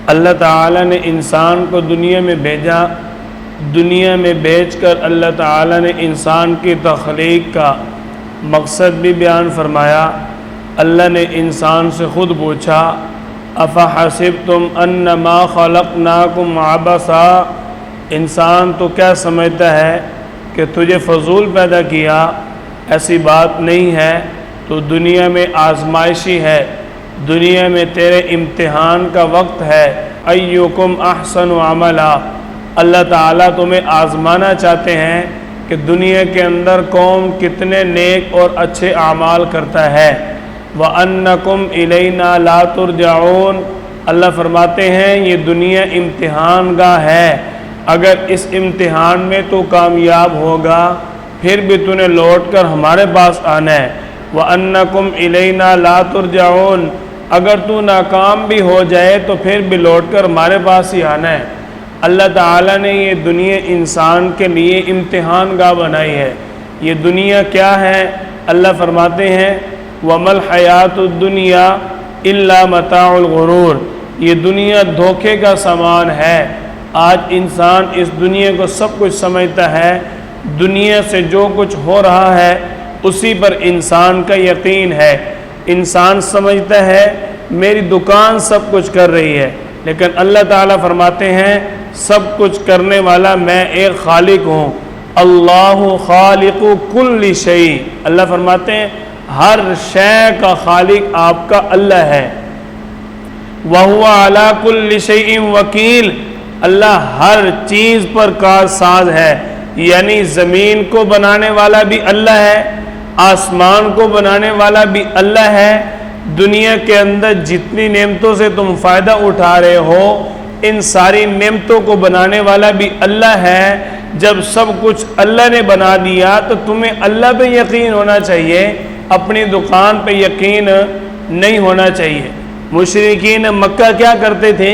اللہ تعالیٰ نے انسان کو دنیا میں بھیجا، دنیا میں بھیج کر اللہ تعالیٰ نے انسان کی تخلیق کا مقصد بھی بیان فرمایا۔ اللہ نے انسان سے خود پوچھا افحسبتم انما خلقناکم عبثا، انسان تو کیا سمجھتا ہے کہ تجھے فضول پیدا کیا؟ ایسی بات نہیں ہے، تو دنیا میں آزمائشی ہے، دنیا میں تیرے امتحان کا وقت ہے۔ ایکم احسن عملا، اللہ تعالیٰ تمہیں آزمانا چاہتے ہیں کہ دنیا کے اندر کون کتنے نیک اور اچھے اعمال کرتا ہے۔ وَأَنَّكُمْ إِلَيْنَا لَا تُرْجَعُونَ، اللہ فرماتے ہیں یہ دنیا امتحان گاہ ہے، اگر اس امتحان میں تو کامیاب ہوگا پھر بھی تو نے لوٹ کر ہمارے پاس آنا ہے۔ وَأَنَّكُمْ إِلَيْنَا لَا تُرْجَعُونَ، اگر تو ناکام بھی ہو جائے تو پھر بھی لوٹ کر ہمارے پاس ہی آنا ہے۔ اللہ تعالیٰ نے یہ دنیا انسان کے لیے امتحان گاہ بنائی ہے۔ یہ دنیا کیا ہے؟ اللہ فرماتے ہیں وَمَا الْحَيَاةُ الدُّنْيَا إِلَّا مَتَاعُ الْغُرُورِ، یہ دنیا دھوکے کا سامان ہے۔ آج انسان اس دنیا کو سب کچھ سمجھتا ہے، دنیا سے جو کچھ ہو رہا ہے اسی پر انسان کا یقین ہے۔ انسان سمجھتا ہے میری دکان سب کچھ کر رہی ہے، لیکن اللہ تعالیٰ فرماتے ہیں سب کچھ کرنے والا میں ایک خالق ہوں۔ اللہ خالق کل شیء، اللہ فرماتے ہیں ہر شے کا خالق آپ کا اللہ ہے۔ وَهُوَ عَلَى كُلِّ شَيْءٍ وَكِيلٌ، اللہ ہر چیز پر کارساز ہے، یعنی زمین کو بنانے والا بھی اللہ ہے، آسمان کو بنانے والا بھی اللہ ہے، دنیا کے اندر جتنی نعمتوں سے تم فائدہ اٹھا رہے ہو ان ساری نعمتوں کو بنانے والا بھی اللہ ہے۔ جب سب کچھ اللہ نے بنا دیا تو تمہیں اللہ پہ یقین ہونا چاہیے، اپنی دکان پہ یقین نہیں ہونا چاہیے۔ مشرکین مکہ کیا کرتے تھے؟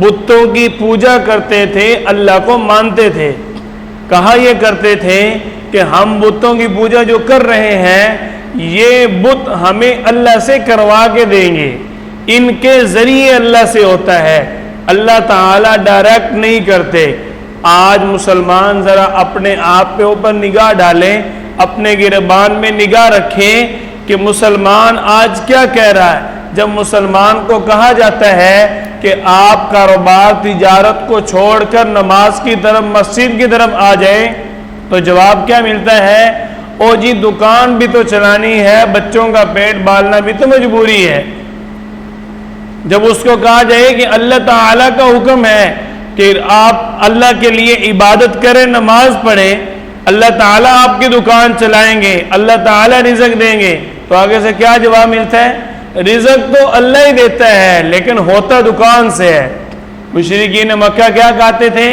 بتوں کی پوجا کرتے تھے، اللہ کو مانتے تھے۔ کہا یہ کرتے تھے کہ ہم بتوں کی پوجا جو کر رہے ہیں یہ بت ہمیں اللہ سے کروا کے دیں گے، ان کے ذریعے اللہ سے ہوتا ہے، اللہ تعالیٰ ڈائریکٹ نہیں کرتے۔ آج مسلمان ذرا اپنے آپ پہ اوپر نگاہ ڈالیں، اپنے گربان میں نگاہ رکھیں کہ مسلمان آج کیا کہہ رہا ہے۔ جب مسلمان کو کہا جاتا ہے کہ آپ کاروبار تجارت کو چھوڑ کر نماز کی طرف مسجد کی طرف آ جائیں تو جواب کیا ملتا ہے؟ او جی دکان بھی تو چلانی ہے، بچوں کا پیٹ پالنا بھی تو مجبوری ہے۔ جب اس کو کہا جائے کہ اللہ تعالیٰ کا حکم ہے کہ آپ اللہ کے لیے عبادت کریں، نماز پڑھیں، اللہ تعالیٰ آپ کی دکان چلائیں گے، اللہ تعالیٰ رزق دیں گے، تو آگے سے کیا جواب ملتا ہے؟ رزق تو اللہ ہی دیتا ہے لیکن ہوتا دکان سے ہے۔ مشرکین مکہ کیا کہتے تھے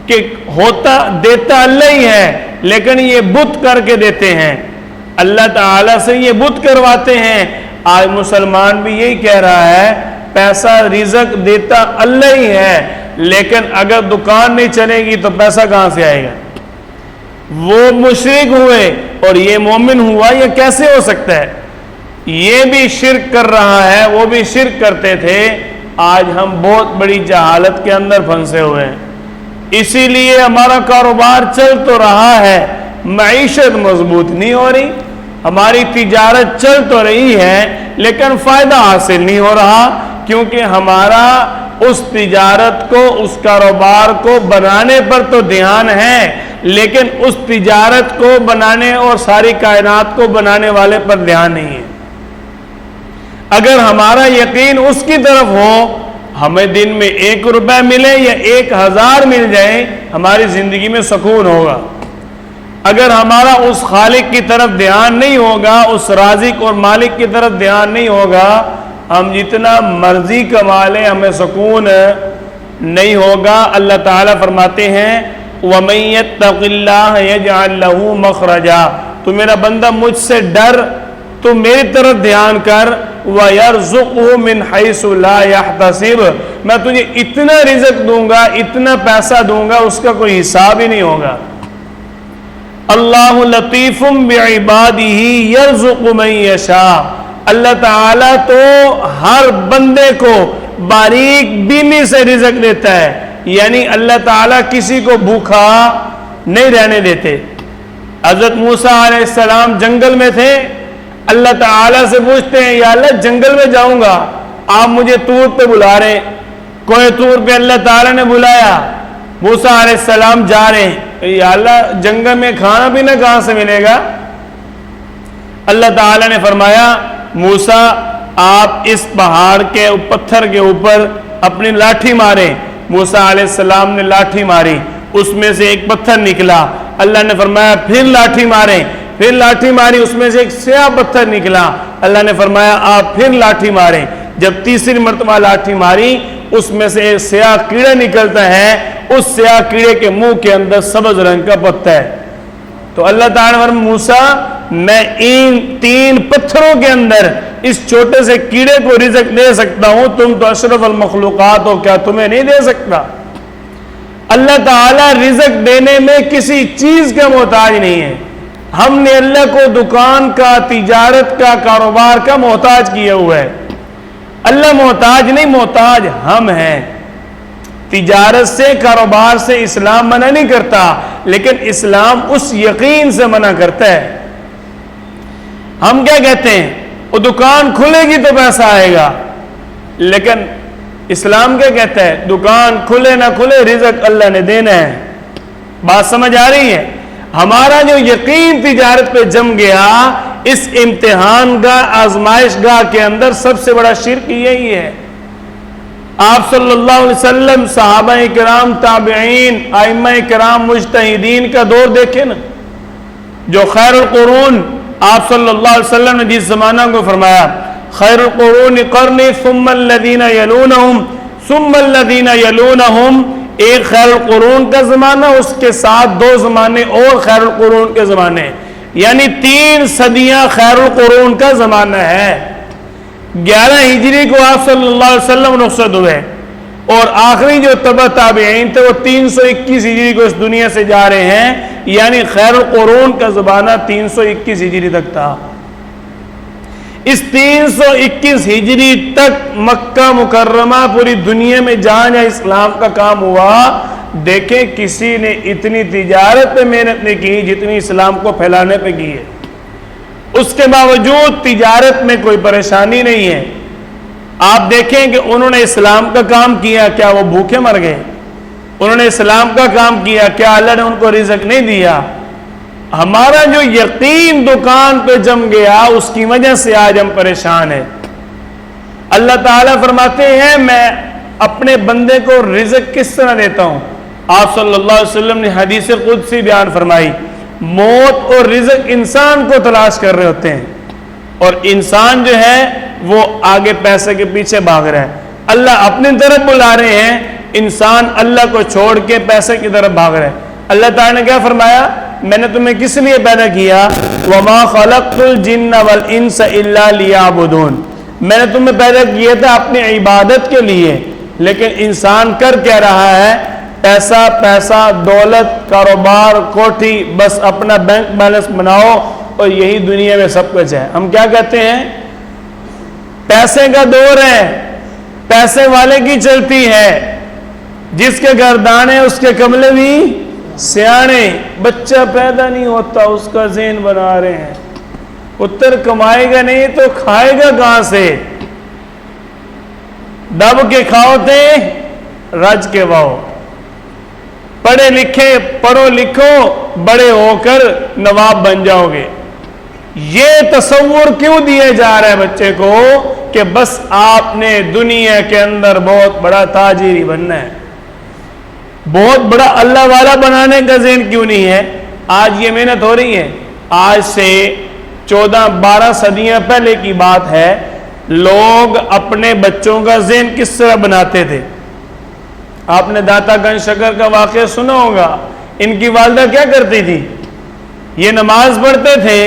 کہ ہوتا دیتا اللہ ہی ہے لیکن یہ بت کر کے دیتے ہیں، اللہ تعالیٰ سے یہ بت کرواتے ہیں۔ آج مسلمان بھی یہی کہہ رہا ہے پیسہ رزق دیتا اللہ ہی ہے لیکن اگر دکان نہیں چلے گی تو پیسہ کہاں سے آئے گا؟ وہ مشرک ہوئے اور یہ مومن ہوا، یہ کیسے ہو سکتا ہے؟ یہ بھی شرک کر رہا ہے، وہ بھی شرک کرتے تھے۔ آج ہم بہت بڑی جہالت کے اندر پھنسے ہوئے ہیں، اسی لیے ہمارا کاروبار چل تو رہا ہے، معیشت مضبوط نہیں ہو رہی، ہماری تجارت چل تو رہی ہے لیکن فائدہ حاصل نہیں ہو رہا، کیونکہ ہمارا اس تجارت کو، اس کاروبار کو بنانے پر تو دھیان ہے لیکن اس تجارت کو بنانے اور ساری کائنات کو بنانے والے پر دھیان نہیں ہے۔ اگر ہمارا یقین اس کی طرف ہو، ہمیں دن میں 1 روپے ملے یا 1000 مل جائے ہماری زندگی میں سکون ہوگا۔ اگر ہمارا اس خالق کی طرف دھیان نہیں ہوگا، اس رازق اور مالک کی طرف دھیان نہیں ہوگا، ہم جتنا مرضی کما لیں ہمیں سکون نہیں ہوگا۔ اللہ تعالیٰ فرماتے ہیں وَمَن يَتَّقِ اللَّهَ يَجْعَل لَّهُ مَخْرَجًا، تو میرا بندہ مجھ سے ڈر، تو میری طرف دھیان کر، وَيَرْزُقْهُ مِنْ حَيْثُ لَا يَحْتَسِبُ، میں تجھے اتنا رزق دوں گا، اتنا پیسہ دوں گا اس کا کوئی حساب ہی نہیں ہوگا۔ اللہ لطیف بعبادہ یرزق من یشاء، اللہ تعالیٰ تو ہر بندے کو باریک بینی سے رزق دیتا ہے، یعنی اللہ تعالیٰ کسی کو بھوکا نہیں رہنے دیتے۔ حضرت موسیٰ علیہ السلام جنگل میں تھے، اللہ تعالیٰ سے پوچھتے ہیں یا اللہ جنگل میں جاؤں گا، آپ مجھے طور پہ بلا رہے ہیں، کوہ طور پہ اللہ تعالیٰ نے بلایا، موسیٰ علیہ السلام جا رہے ہیں، یا اللہ جنگل میں کھانا پینا کہاں سے ملے گا؟ اللہ تعالیٰ نے فرمایا موسیٰ آپ اس پہاڑ کے پتھر کے اوپر اپنی لاٹھی مارے۔ موسیٰ علیہ السلام نے لاٹھی ماری، اس میں سے ایک پتھر نکلا۔ اللہ نے فرمایا پھر لاٹھی مارے، پھر لاٹھی ماری، اس میں سے ایک سیاہ پتھر نکلا۔ اللہ نے فرمایا آپ پھر لاٹھی مارے۔ جب تیسری مرتبہ لاٹھی ماری، اس میں سے ایک سیاہ کیڑا نکلتا ہے، اس سیاہ کیڑے کے منہ کے اندر سبز رنگ کا پتا ہے۔ تو اللہ تعالیٰ نے فرمایا موسیٰ میں ان 3 پتھروں کے اندر اس چھوٹے سے کیڑے کو رزق دے سکتا ہوں، تم تو اشرف المخلوقات ہو، کیا تمہیں نہیں دے سکتا؟ اللہ تعالیٰ رزق دینے میں کسی چیز کا محتاج نہیں ہے۔ ہم نے اللہ کو دکان کا، تجارت کا، کاروبار کا محتاج کیا ہوا ہے۔ اللہ محتاج نہیں، محتاج ہم ہیں۔ تجارت سے، کاروبار سے اسلام منع نہیں کرتا، لیکن اسلام اس یقین سے منع کرتا ہے۔ ہم کیا کہتے ہیں وہ دکان کھلے گی تو پیسہ آئے گا، لیکن اسلام کیا کہتا ہے دکان کھلے نہ کھلے رزق اللہ نے دینا ہے۔ بات سمجھ آ رہی ہے؟ ہمارا جو یقین تجارت پہ جم گیا، اس امتحان گاہ، آزمائش گاہ کے اندر سب سے بڑا شرک یہی ہے۔ آپ صلی اللہ علیہ وسلم، صحابہ کرام، تابعین، ائمہ کرام، مجتہدین کا دور دیکھیں نا، جو خیر القرون، آپ صلی اللہ علیہ وسلم نے جس زمانہ کو فرمایا خیر القرون قرنی ثم الذین یلونہم ثم الذین یلونہم، ایک خیر القرون کا زمانہ، اس کے ساتھ 2 زمانے اور خیر القرون کے زمانے، یعنی 3 صدیاں خیر القرون کا زمانہ ہے۔ 11 ہجری کو آپ صلی اللہ علیہ وسلم رخصت ہوئے، اور آخری جو تبع تابعین تھے وہ 321 ہجری کو اس دنیا سے جا رہے ہیں، یعنی خیر القرون کا زمانہ 321 ہجری تک تھا۔ اس 321 ہجری تک مکہ مکرمہ پوری دنیا میں جہاں جہاں اسلام کا کام ہوا، دیکھیں کسی نے اتنی تجارت پہ محنت نہیں کی جتنی اسلام کو پھیلانے پہ کی ہے۔ اس کے باوجود تجارت میں کوئی پریشانی نہیں ہے۔ آپ دیکھیں کہ انہوں نے اسلام کا کام کیا، کیا وہ بھوکے مر گئے؟ انہوں نے اسلام کا کام کیا، کیا اللہ نے ان کو رزق نہیں دیا؟ ہمارا جو یقین دکان پہ جم گیا، اس کی وجہ سے آج ہم پریشان ہیں۔ اللہ تعالیٰ فرماتے ہیں میں اپنے بندے کو رزق کس طرح دیتا ہوں؟ آپ صلی اللہ علیہ وسلم نے حدیث قدسی بیان فرمائی، موت اور رزق انسان کو تلاش کر رہے ہوتے ہیں، اور انسان جو ہے وہ آگے پیسے کے پیچھے بھاگ رہا ہے۔ اللہ اپنی طرف بلا رہے ہیں، انسان اللہ کو چھوڑ کے پیسے کی طرف بھاگ رہا ہے۔ اللہ تعالیٰ نے کیا فرمایا؟ میں نے تمہیں کس لیے پیدا کیا؟ وَمَا خَلَقْتُ الْجِنَّ وَالْإِنسَ إِلَّا لِيَعْبُدُونَ، میں نے تمہیں پیدا کیا تھا اپنی عبادت کے لیے، لیکن انسان کر کیا رہا ہے؟ پیسہ پیسہ، دولت، کاروبار، کوٹھی، بس اپنا بینک بیلنس بناؤ اور یہی دنیا میں سب کچھ ہے۔ ہم کیا کہتے ہیں؟ پیسے کا دور ہے، پیسے والے کی چلتی ہے، جس کے گھر دانے اس کے کملے بھی سیانے۔ بچہ پیدا نہیں ہوتا، اس کا ذہن بنا رہے ہیں، پتر کمائے گا نہیں تو کھائے گا کہاں سے؟ دب کے کھاؤ تھے رج کے واؤ، پڑھے لکھے پڑھو لکھو بڑے ہو کر نواب بن جاؤ گے۔ یہ تصور کیوں دیے جا رہا ہے بچے کو کہ بس آپ نے دنیا کے اندر بہت بڑا تاجری بننا ہے، بہت بڑا اللہ والا بنانے کا ذہن کیوں نہیں ہے؟ آج یہ محنت ہو رہی ہے۔ آج سے 14-12 صدیاں پہلے کی بات ہے، لوگ اپنے بچوں کا ذہن کس طرح بناتے تھے؟ آپ نے داتا گنج شکر کا واقعہ سنا ہوگا۔ ان کی والدہ کیا کرتی تھی؟ یہ نماز پڑھتے تھے،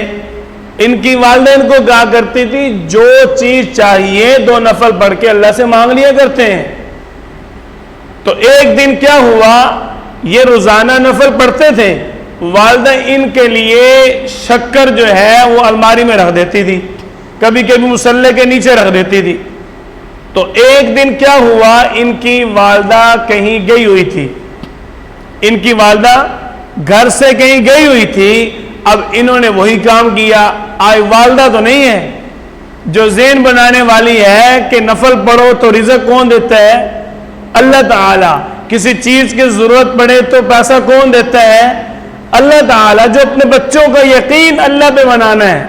ان کی والدہ ان کو کہا کرتی تھی جو چیز چاہیے 2 نفل پڑھ کے اللہ سے مانگ لیا کرتے ہیں۔ تو ایک دن کیا ہوا، یہ روزانہ نفل پڑھتے تھے، والدہ ان کے لیے شکر جو ہے وہ الماری میں رکھ دیتی تھی، کبھی کبھی مصلے کے نیچے رکھ دیتی تھی۔ تو ایک دن کیا ہوا، ان کی والدہ کہیں گئی ہوئی تھی، ان کی والدہ گھر سے کہیں گئی ہوئی تھی، اب انہوں نے وہی کام کیا۔ آج والدہ تو نہیں ہے جو ذہن بنانے والی ہے کہ نفل پڑھو تو رزق کون دیتا ہے؟ اللہ تعالی۔ کسی چیز کی ضرورت پڑے تو پیسہ کون دیتا ہے؟ اللہ تعالی۔ جو اپنے بچوں کا یقین اللہ پہ بنانا ہے۔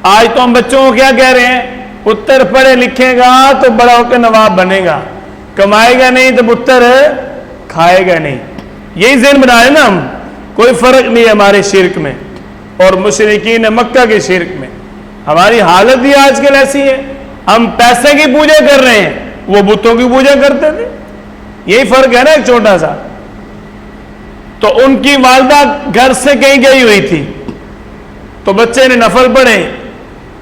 آج تو ہم بچوں کو کیا کہہ رہے ہیں؟ پتر پڑھے لکھے گا تو بڑا ہو کے نواب بنے گا، کمائے گا نہیں تو پتر کھائے گا نہیں۔ یہی ذہن بنا رہے نا ہم۔ کوئی فرق نہیں ہے ہمارے شرک میں اور مشرکین مکہ کے شرک میں۔ ہماری حالت بھی آج کل ایسی ہے، ہم پیسے کی پوجا کر رہے ہیں، وہ بتوں کی پوجا کرتے تھے۔ یہی فرق ہے نا ایک چھوٹا سا۔ تو ان کی والدہ گھر سے کہیں گئی ہوئی تھی، تو بچے نے نفل پڑھے،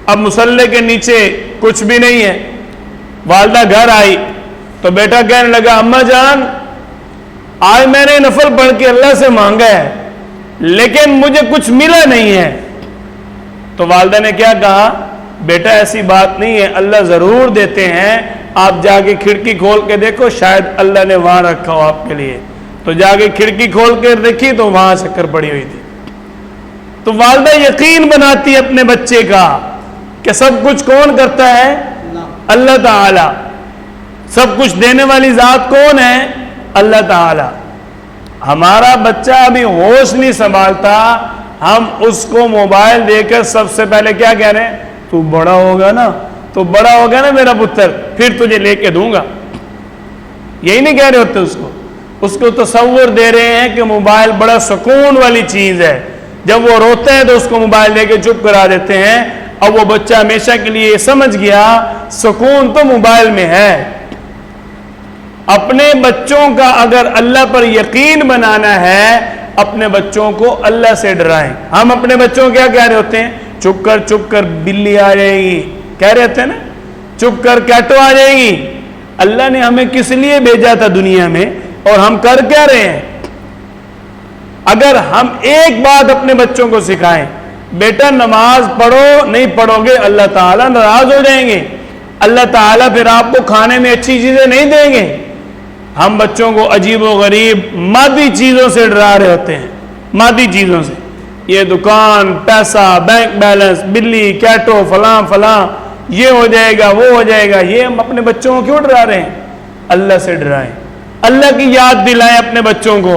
اب مصلی کے نیچے کچھ بھی نہیں ہے۔ والدہ گھر آئی تو بیٹا کہنے لگا، اماں جان آج میں نے نفل پڑھ کے اللہ سے مانگا ہے لیکن مجھے کچھ ملا نہیں ہے۔ تو والدہ نے کیا کہا، بیٹا ایسی بات نہیں ہے، اللہ ضرور دیتے ہیں، آپ جا کے کھڑکی کھول کے دیکھو، شاید اللہ نے وہاں رکھا ہو آپ کے لیے۔ تو جا کے کھڑکی کھول کے دیکھی تو وہاں شکر پڑی ہوئی تھی۔ تو والدہ یقین بناتی ہے اپنے بچے کا کہ سب کچھ کون کرتا ہے؟ اللہ تعالی۔ سب کچھ دینے والی ذات کون ہے؟ اللہ تعالی۔ ہمارا بچہ ابھی ہوش نہیں سنبھالتا، ہم اس کو موبائل دے کر سب سے پہلے کیا کہہ رہے ہیں؟ تو بڑا ہوگا نا، تو بڑا ہوگا نا میرا پتر، پھر تجھے لے کے دوں گا۔ یہی نہیں کہہ رہے ہوتے اس کو تصور دے رہے ہیں کہ موبائل بڑا سکون والی چیز ہے، جب وہ روتے ہیں تو اس کو موبائل دے کے چپ کرا دیتے ہیں۔ اب وہ بچہ ہمیشہ کے لیے یہ سمجھ گیا سکون تو موبائل میں ہے۔ اپنے بچوں کا اگر اللہ پر یقین بنانا ہے، اپنے بچوں کو اللہ سے ڈرائیں۔ ہم اپنے بچوں کو کیا کہہ رہے ہوتے ہیں؟ چپ کر بلی آ جائے گی، کہہ رہے ہوتے ہیں نا، چپ کر کیٹو آ جائے گی۔ اللہ نے ہمیں کس لیے بھیجا تھا دنیا میں، اور ہم کر کیا رہے ہیں؟ اگر ہم ایک بات اپنے بچوں کو سکھائیں، بیٹا نماز پڑھو، نہیں پڑھو گے اللہ تعالیٰ ناراض ہو جائیں گے، اللہ تعالیٰ پھر آپ کو کھانے میں اچھی چیزیں نہیں دیں گے۔ ہم بچوں کو عجیب و غریب مادی چیزوں سے ڈرا رہے ہوتے ہیں، مادی چیزوں سے، یہ دکان، پیسہ، بینک بیلنس، بلی، کیٹو، فلاں فلاں، یہ ہو جائے گا، وہ ہو جائے گا۔ یہ ہم اپنے بچوں کو کیوں ڈرا رہے ہیں؟ اللہ سے ڈرائیں، اللہ کی یاد دلائیں اپنے بچوں کو،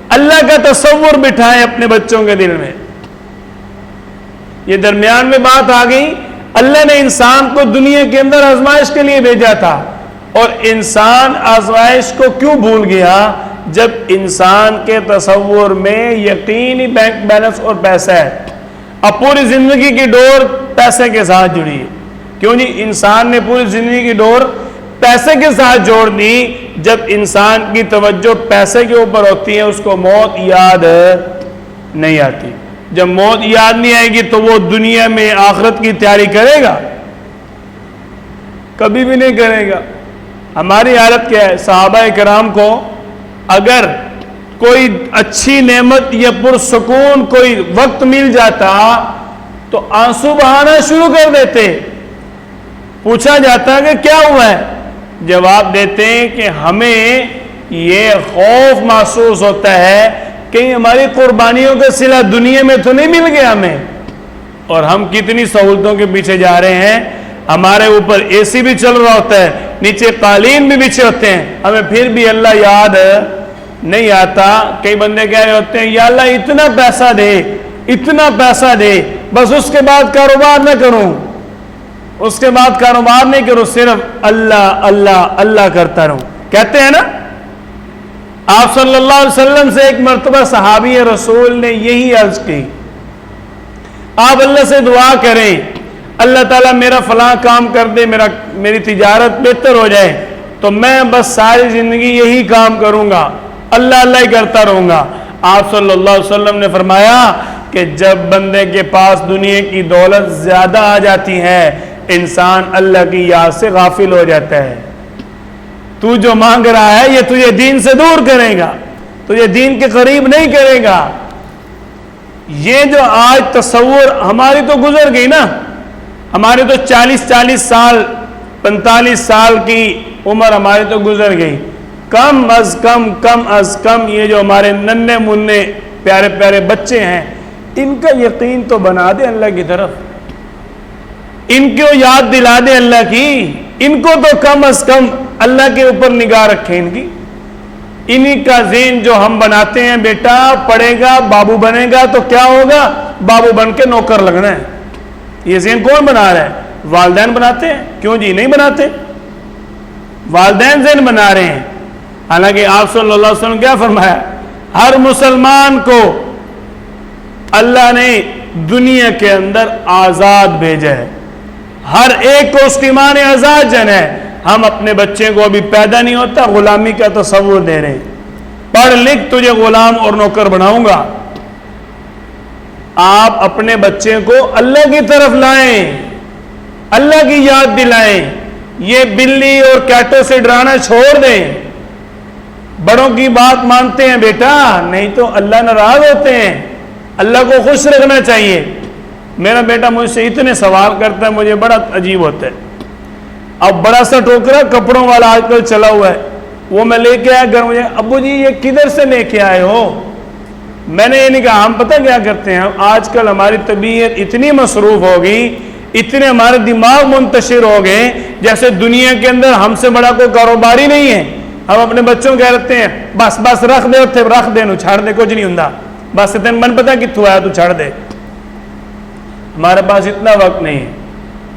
اللہ کا تصور بٹھائیں اپنے بچوں کے دل میں۔ یہ درمیان میں بات آ گئی، اللہ نے انسان کو دنیا کے اندر آزمائش کے لیے بھیجا تھا، اور انسان آزمائش کو کیوں بھول گیا؟ جب انسان کے تصور میں یقینی بینک بیلنس اور پیسہ ہے۔ اب پوری زندگی کی ڈور پیسے کے ساتھ جڑی ہے۔ کیوں جی؟ انسان نے پوری زندگی کی ڈور پیسے کے ساتھ جوڑ دی۔ جب انسان کی توجہ پیسے کے اوپر ہوتی ہے، اس کو موت یاد نہیں آتی۔ جب موت یاد نہیں آئے گی تو وہ دنیا میں آخرت کی تیاری کرے گا؟ کبھی بھی نہیں کرے گا۔ ہماری حالت کیا ہے؟ صحابہ کرام کو اگر کوئی اچھی نعمت یا پرسکون کوئی وقت مل جاتا تو آنسو بہانا شروع کر دیتے۔ پوچھا جاتا کہ کیا ہوا ہے؟ جواب دیتے ہیں کہ ہمیں یہ خوف محسوس ہوتا ہے کہ ہماری قربانیوں کا صلہ دنیا میں تو نہیں مل گیا ہمیں، اور ہم کتنی سہولتوں کے پیچھے جا رہے ہیں۔ ہمارے اوپر اے سی بھی چل رہا ہوتا ہے، نیچے قالین بھی بچھے ہوتے ہیں، ہمیں پھر بھی اللہ یاد نہیں آتا۔ کئی بندے کہہ رہے ہوتے ہیں یا اللہ اتنا پیسہ دے، اتنا پیسہ دے، بس اس کے بعد کاروبار نہ کروں، اس کے بعد کاروبار نہیں کروں، صرف اللہ اللہ اللہ کرتا رہوں۔ کہتے ہیں نا، آپ صلی اللہ علیہ وسلم سے ایک مرتبہ صحابی رسول نے یہی عرض کی، آپ اللہ سے دعا کریں اللہ تعالیٰ میرا فلاں کام کر دے، میری تجارت بہتر ہو جائے، تو میں بس ساری زندگی یہی کام کروں گا، اللہ اللہ ہی کرتا رہوں گا۔ آپ صلی اللہ علیہ وسلم نے فرمایا کہ جب بندے کے پاس دنیا کی دولت زیادہ آ جاتی ہے، انسان اللہ کی یاد سے غافل ہو جاتا ہے۔ تو جو مانگ رہا ہے یہ تجھے دین سے دور کرے گا، تجھے دین کے قریب نہیں کرے گا۔ یہ جو آج تصور ہماری تو گزر گئی نا، ہمارے تو 40 سال 45 سال کی عمر ہماری تو گزر گئی، کم از کم یہ جو ہمارے ننھے منھے پیارے پیارے بچے ہیں، ان کا یقین تو بنا دے اللہ کی طرف، ان کو یاد دلا دے اللہ کی، ان کو تو کم از کم اللہ کے اوپر نگاہ رکھیں ان کی۔ انہی کا ذہن جو ہم بناتے ہیں، بیٹا پڑھے گا بابو بنے گا تو کیا ہوگا، بابو بن کے نوکر لگنا ہے، یہ ذہن کون بنا رہا ہے؟ والدین بناتے ہیں، کیوں جی نہیں بناتے؟ والدین ذہن بنا رہے ہیں۔ حالانکہ آپ صلی اللہ علیہ وسلم کیا فرمایا، ہر مسلمان کو اللہ نے دنیا کے اندر آزاد بھیجا ہے، ہر ایک کو اس کی ماں نے آزاد جنا ہے۔ ہم اپنے بچے کو ابھی پیدا نہیں ہوتا غلامی کا تصور دے رہے ہیں، پڑھ لکھ تجھے غلام اور نوکر بناؤں گا۔ آپ اپنے بچے کو اللہ کی طرف لائیں، اللہ کی یاد دلائیں، یہ بلی اور کیٹوں سے ڈرانا چھوڑ دیں۔ بڑوں کی بات مانتے ہیں بیٹا، نہیں تو اللہ ناراض ہوتے ہیں، اللہ کو خوش رکھنا چاہیے۔ میرا بیٹا مجھ سے اتنے سوال کرتا ہے، مجھے بڑا عجیب ہوتا ہے۔ اب بڑا سا ٹوکرا کپڑوں والا آج کل چلا ہوا ہے، وہ میں لے کے آیا گھر، مجھے ابو جی یہ کدھر سے لے کے آئے ہو؟ میں نے یہ نہیں کہا، ہم پتہ کیا کرتے ہیں، آج کل ہماری طبیعت اتنی مصروف ہو گئی، اتنے ہمارے دماغ منتشر ہو گئے، جیسے دنیا کے اندر ہم سے بڑا کوئی کاروباری نہیں ہے۔ ہم اپنے بچوں کہہ رہتے ہیں بس رکھ دے اتنے، رکھ دے نو چھڑ دے، کچھ نہیں ہوندا، بس تین من پتا کتوں آیا تو چھڑ دے۔ ہمارے پاس اتنا وقت نہیں ہے۔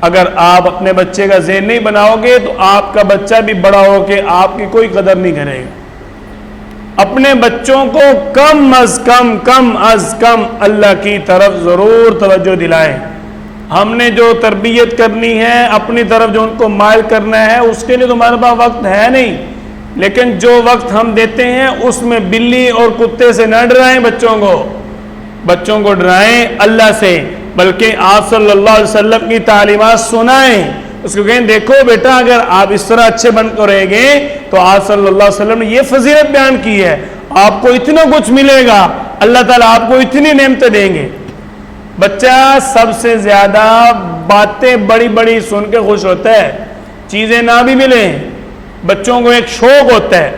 اگر آپ اپنے بچے کا ذہن نہیں بناؤ گے تو آپ کا بچہ بھی بڑا ہو کے آپ کی کوئی قدر نہیں کرے گا۔ اپنے بچوں کو کم از کم اللہ کی طرف ضرور توجہ دلائیں۔ ہم نے جو تربیت کرنی ہے، اپنی طرف جو ان کو مائل کرنا ہے، اس کے لیے تو ہمارے پاس وقت ہے نہیں، لیکن جو وقت ہم دیتے ہیں اس میں بلی اور کتے سے نہ ڈرائیں بچوں کو ڈرائیں اللہ سے، بلکہ آپ صلی اللہ علیہ وسلم کی تعلیمات سنائیں، اس کو کہیں دیکھو بیٹا اگر آپ اس طرح اچھے بن کر رہیں گے تو آپ صلی اللہ علیہ وسلم نے یہ فضیلت بیان کی ہے، آپ کو اتنا کچھ ملے گا، اللہ تعالیٰ آپ کو اتنی نعمتیں دیں گے۔ بچہ سب سے زیادہ باتیں بڑی بڑی سن کے خوش ہوتا ہے، چیزیں نہ بھی ملیں، بچوں کو ایک شوق ہوتا ہے،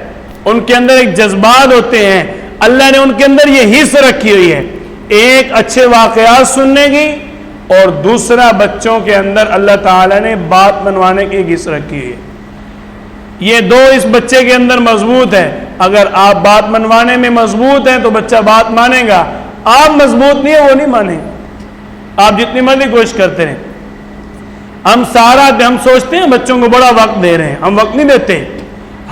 ان کے اندر ایک جذبات ہوتے ہیں، اللہ نے ان کے اندر یہ حص رکھی ہوئی ہے، ایک اچھے واقعات سننے کی، اور دوسرا بچوں کے اندر اللہ تعالیٰ نے بات منوانے کی ایک حص رکھی ہوئی ہے۔ یہ دو اس بچے کے اندر مضبوط ہے، اگر آپ بات منوانے میں مضبوط ہیں تو بچہ بات مانے گا، آپ مضبوط نہیں ہے وہ نہیں مانے گا، آپ جتنی مرضی کوشش کرتے رہیں۔ ہم سوچتے ہیں بچوں کو بڑا وقت دے رہے ہیں، ہم وقت نہیں دیتے،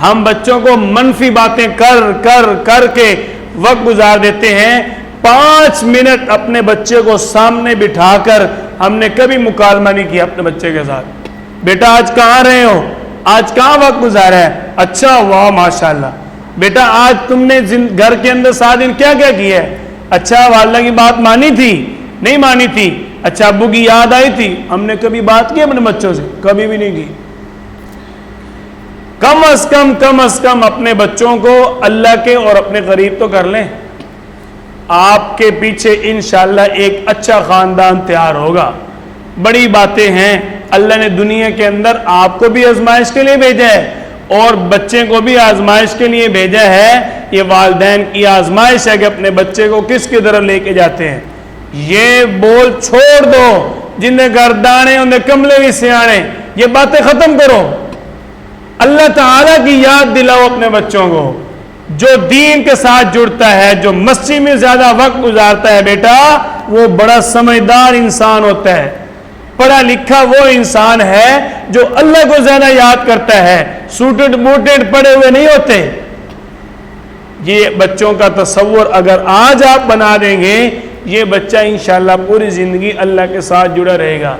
ہم بچوں کو منفی باتیں کر کے وقت گزار دیتے ہیں۔ 5 منٹ اپنے بچے کو سامنے بٹھا کر ہم نے کبھی مکالمہ نہیں کیا اپنے بچے کے ساتھ، بیٹا آج کہاں رہے ہو، آج کہاں وقت گزارا ہے، اچھا واہ ماشاءاللہ، بیٹا آج تم نے گھر کے اندر 7 دن کیا کیا کیا ہے، اچھا والدہ کی بات مانی تھی نہیں مانی تھی، اچھا ابو کی یاد آئی تھی، ہم نے کبھی بات کی اپنے بچوں سے، کبھی بھی نہیں کی۔ کم از کم اپنے بچوں کو اللہ کے اور اپنے قریب تو کر لیں، آپ کے پیچھے انشاءاللہ ایک اچھا خاندان تیار ہوگا۔ بڑی باتیں ہیں، اللہ نے دنیا کے اندر آپ کو بھی آزمائش کے لیے بھیجا ہے اور بچے کو بھی آزمائش کے لیے بھیجا ہے۔ یہ والدین کی آزمائش ہے کہ اپنے بچے کو کس کی طرف لے کے جاتے ہیں۔ یہ بول چھوڑ دو، جنہیں گردانے انہیں کملے بھی سیانے، یہ باتیں ختم کرو، اللہ تعالیٰ کی یاد دلاؤ اپنے بچوں کو۔ جو دین کے ساتھ جڑتا ہے، جو مسجد میں زیادہ وقت گزارتا ہے بیٹا، وہ بڑا سمجھدار انسان ہوتا ہے، پڑھا لکھا وہ انسان ہے جو اللہ کو زیادہ یاد کرتا ہے، سوٹڈ بوٹڈ پڑے ہوئے نہیں ہوتے۔ یہ بچوں کا تصور اگر آج آپ بنا دیں گے، یہ بچہ انشاءاللہ پوری زندگی اللہ کے ساتھ جڑا رہے گا۔